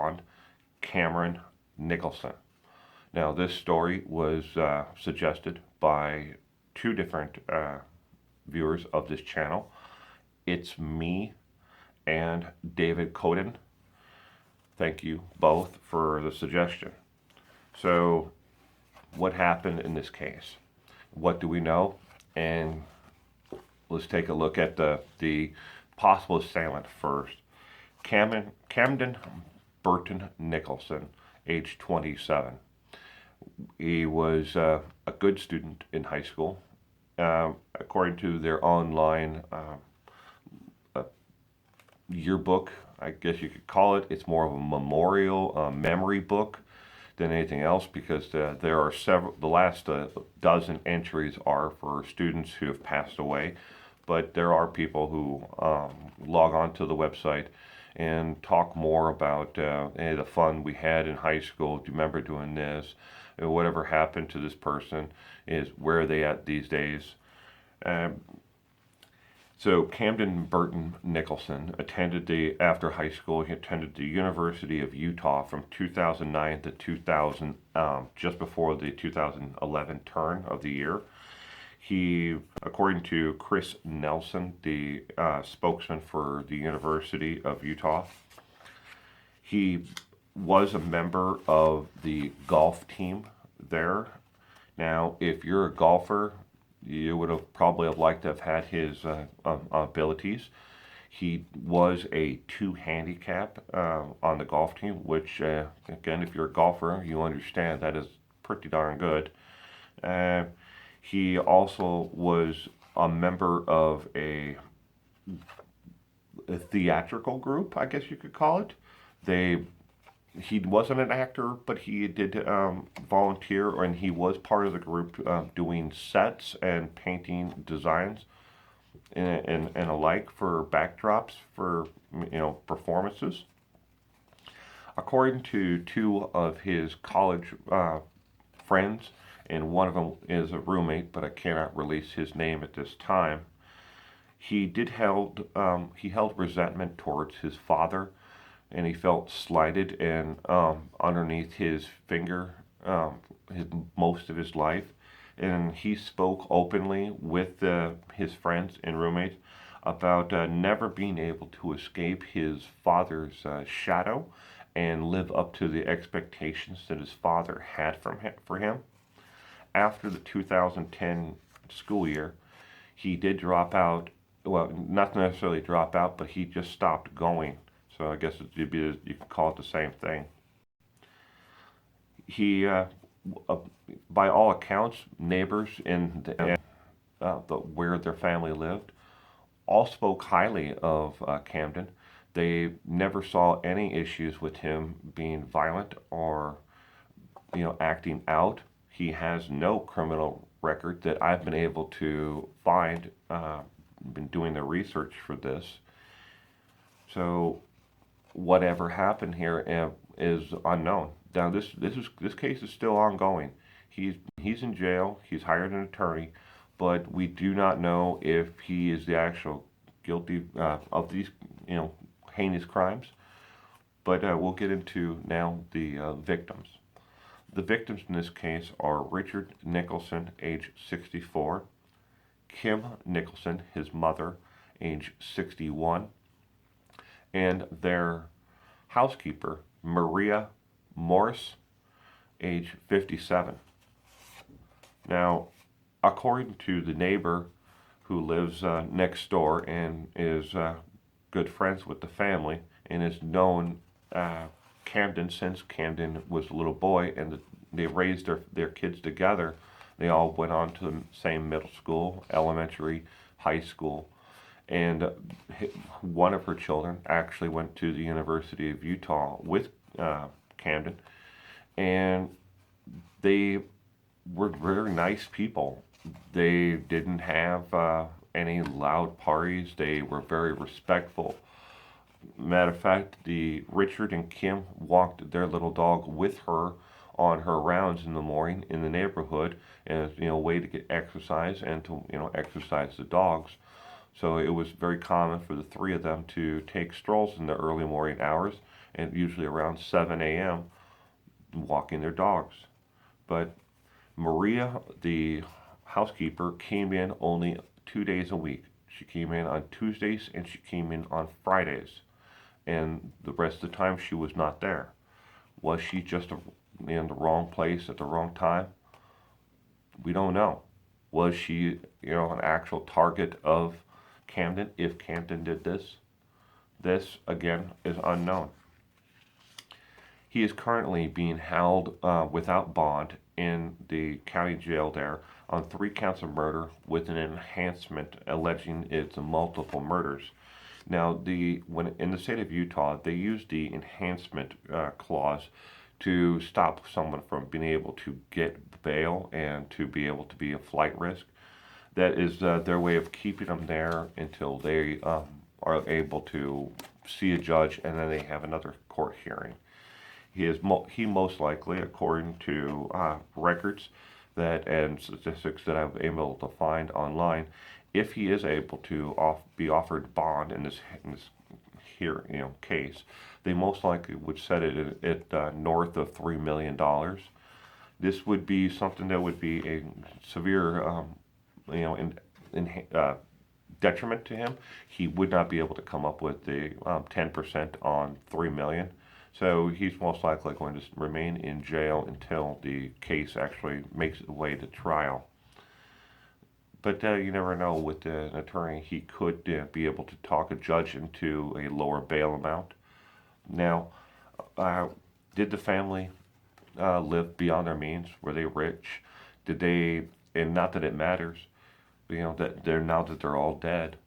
blonde, Cameron Nicholson. Now, this story was suggested by two different viewers of this channel. It's me and David Coden. Thank you both for the suggestion. So, what happened in this case? What do we know? And let's take a look at the possible assailant first. Camden Burton Nicholson, age 27. He was a good student in high school. According to their online yearbook, I guess you could call it, it's more of a memorial memory book than anything else, because there are several, the last dozen entries are for students who have passed away, but there are people who log on to the website and talk more about any of the fun we had in high school. Do you remember doing this? Whatever happened to this person, is where are they at these days? So Camden Burton Nicholson after high school, he attended the University of Utah from 2009 to 2000, just before the 2011 turn of the year. He, according to Chris Nelson, the spokesman for the University of Utah, he was a member of the golf team there. Now, if you're a golfer, you would have probably liked to have had his abilities. He was a 2 handicap on the golf team, which, again, if you're a golfer, you understand that is pretty darn good. He also was a member of a theatrical group, I guess you could call it. He wasn't an actor, but he did volunteer, and he was part of the group doing sets and painting designs and alike for backdrops for performances. According to two of his college friends, and one of them is a roommate, but I cannot release his name at this time, he held resentment towards his father, and he felt slighted and underneath his finger most of his life. And he spoke openly with his friends and roommates about never being able to escape his father's shadow and live up to the expectations that his father had for him. After the 2010 school year, he did drop out. Well, not necessarily drop out, but he just stopped going. So I guess you could call it the same thing. He, by all accounts, neighbors in where their family lived, all spoke highly of Camden. They never saw any issues with him being violent or, acting out. He has no criminal record that I've been able to find. Been doing the research for this. So whatever happened here is unknown. Now this case is still ongoing. He's in jail. He's hired an attorney, but we do not know if he is the actual guilty of these heinous crimes. But we'll get into now the victims. The victims in this case are Richard Nicholson, age 64, Kim Nicholson, his mother, age 61, and their housekeeper, Maria Morris, age 57. Now, according to the neighbor who lives next door and is good friends with the family and is known Camden since Camden was a little boy, and they raised their kids together. They all went on to the same middle school, elementary, high school, and one of her children actually went to the University of Utah with Camden, and they were very nice people. They didn't have any loud parties. They were very respectful. Matter of fact, Richard and Kim walked their little dog with her on her rounds in the morning in the neighborhood as a way to get exercise and to exercise the dogs. So it was very common for the three of them to take strolls in the early morning hours and usually around 7 a.m. walking their dogs. But Maria, the housekeeper, came in only 2 days a week. She came in on Tuesdays and she came in on Fridays. And the rest of the time she was not there. Was she just in the wrong place at the wrong time? We don't know. Was she, an actual target of Camden if Camden did this? This, again, is unknown. He is currently being held without bond in the county jail there on 3 counts of murder with an enhancement alleging it's multiple murders. Now, when in the state of Utah, they use the enhancement clause to stop someone from being able to get bail and to be able to be a flight risk. That is their way of keeping them there until they are able to see a judge and then they have another court hearing. He most likely, according to records and statistics that I've been able to find online, if he is able to be offered bond in this case, they most likely would set it at north of $3 million. This would be something that would be a severe, detriment to him. He would not be able to come up with the 10% on $3 million. So he's most likely going to remain in jail until the case actually makes its way to trial. But you never know with an attorney. He could be able to talk a judge into a lower bail amount. Now, did the family live beyond their means? Were they rich? Did they, and not that it matters, that now that they're all dead.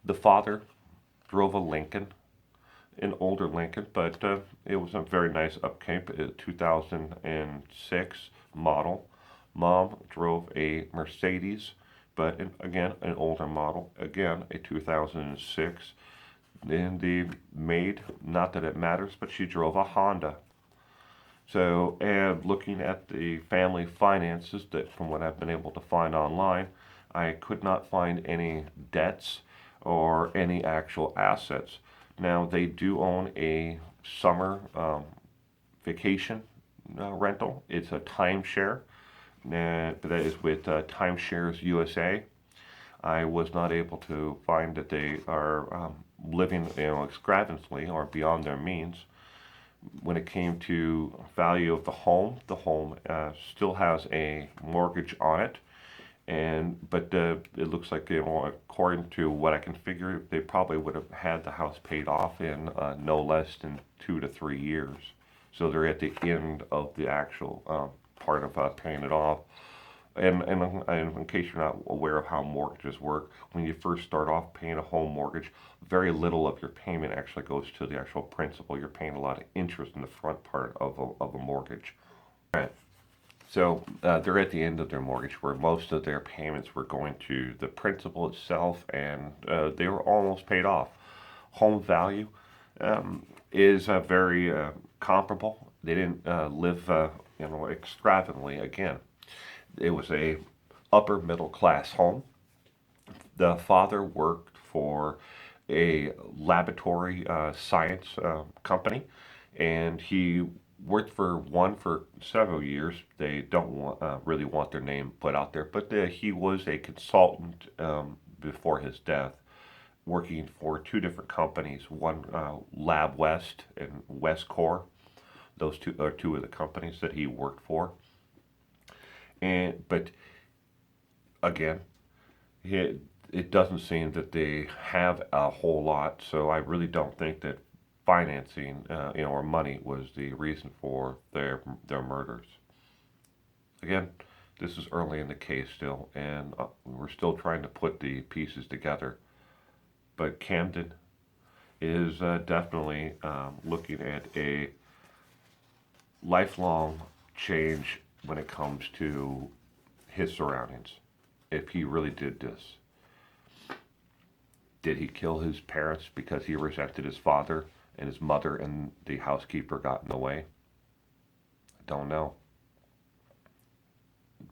The father drove a Lincoln, an older Lincoln, but it was a very nice upkeep, a 2006 model. Mom drove a Mercedes, but again, an older model, again, a 2006. And the maid, not that it matters, but she drove a Honda. So, and looking at the family finances, that from what I've been able to find online, I could not find any debts or any actual assets. Now, they do own a summer vacation rental. It's a timeshare, but that is with Timeshares USA. I was not able to find that they are living extravagantly or beyond their means. When it came to value of the home still has a mortgage on it. But it looks like according to what I can figure, they probably would have had the house paid off in no less than 2 to 3 years. So they're at the end of the actual part of paying it off. And in case you're not aware of how mortgages work, when you first start off paying a home mortgage, very little of your payment actually goes to the actual principal. You're paying a lot of interest in the front part of a mortgage. All right. So they're at the end of their mortgage, where most of their payments were going to the principal itself, and they were almost paid off. Home value is very comparable. They didn't live, extravagantly. Again, it was a upper middle class home. The father worked for a laboratory science company, and he worked for one for several years. They don't really want their name put out there, but he was a consultant before his death, working for 2 different companies, one Lab West and West Core. Those two are 2 of the companies that he worked for. But again, it doesn't seem that they have a whole lot, so I really don't think that financing, or money was the reason for their murders. Again, this is early in the case still, and we're still trying to put the pieces together. But Camden is definitely looking at a lifelong change when it comes to his surroundings. If he really did this, did he kill his parents because he resented his father and his mother and the housekeeper got in the way? I don't know.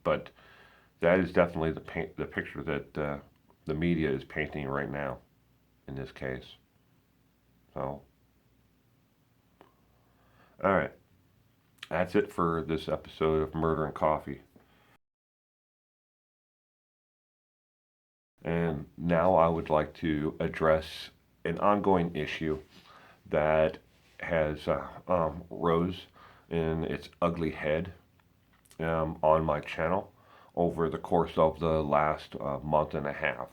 But that is definitely the picture that the media is painting right now in this case. So All right, that's it for this episode of Murder and Coffee. And now I would like to address an ongoing issue that has rose in its ugly head on my channel over the course of the last month and a half.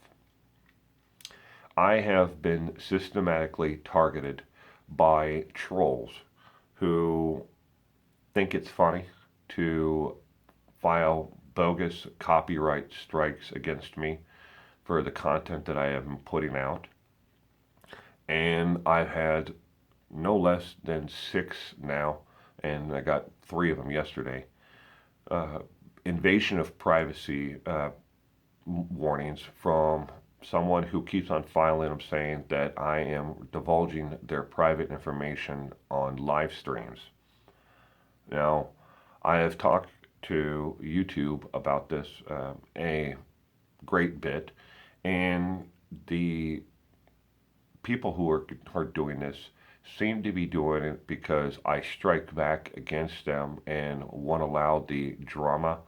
I have been systematically targeted by trolls who think it's funny to file bogus copyright strikes against me for the content that I am putting out. And I've had no less than 6 now, and I got 3 of them yesterday. Uh, Invasion of privacy warnings from someone who keeps on filing them saying that I am divulging their private information on live streams. Now, I have talked to YouTube about this a great bit, and the people who are doing this seem to be doing it because I strike back against them and won't allow the drama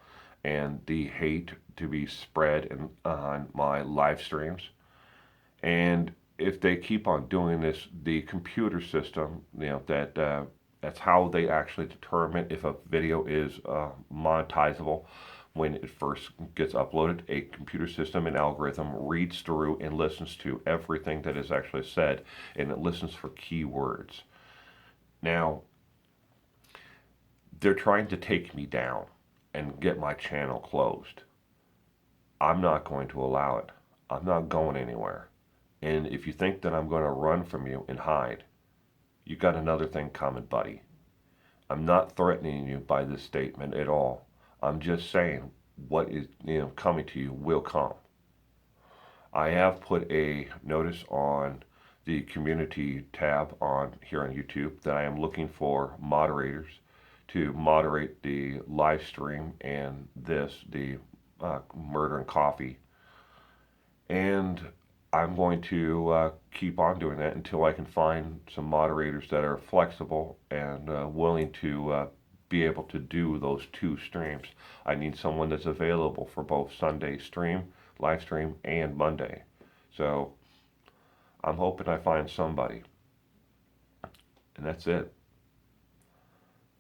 and the hate to be spread on my live streams. And if they keep on doing this, the computer system, that's how they actually determine if a video is monetizable. When it first gets uploaded, a computer system and algorithm reads through and listens to everything that is actually said, and it listens for keywords. Now, they're trying to take me down and get my channel closed. I'm not going to allow it. I'm not going anywhere. And if you think that I'm going to run from you and hide, you got another thing coming, buddy. I'm not threatening you by this statement at all. I'm just saying what is coming to you will come. I have put a notice on the community tab on here on YouTube that I am looking for moderators to moderate the live stream and the Murder and Coffee. And I'm going to keep on doing that until I can find some moderators that are flexible and willing to be able to do those 2 streams. I need someone that's available for both Sunday stream, live stream, and Monday. So I'm hoping I find somebody. And that's it.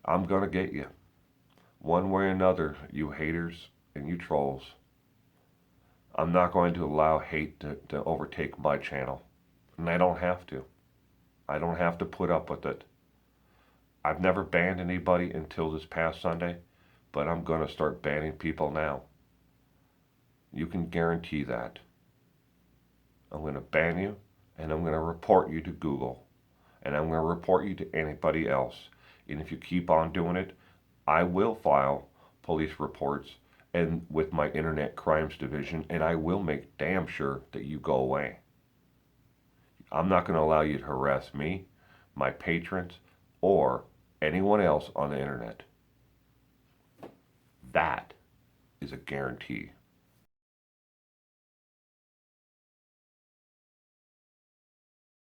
I'm going to get you. One way or another, you haters and you trolls. I'm not going to allow hate to overtake my channel. And I don't have to. I don't have to put up with it. I've never banned anybody until this past Sunday, but I'm going to start banning people now. You can guarantee that. I'm going to ban you, and I'm going to report you to Google, and I'm going to report you to anybody else. And if you keep on doing it, I will file police reports and with my Internet Crimes Division, and I will make damn sure that you go away. I'm not going to allow you to harass me, my patrons, or anyone else on the internet. That is a guarantee.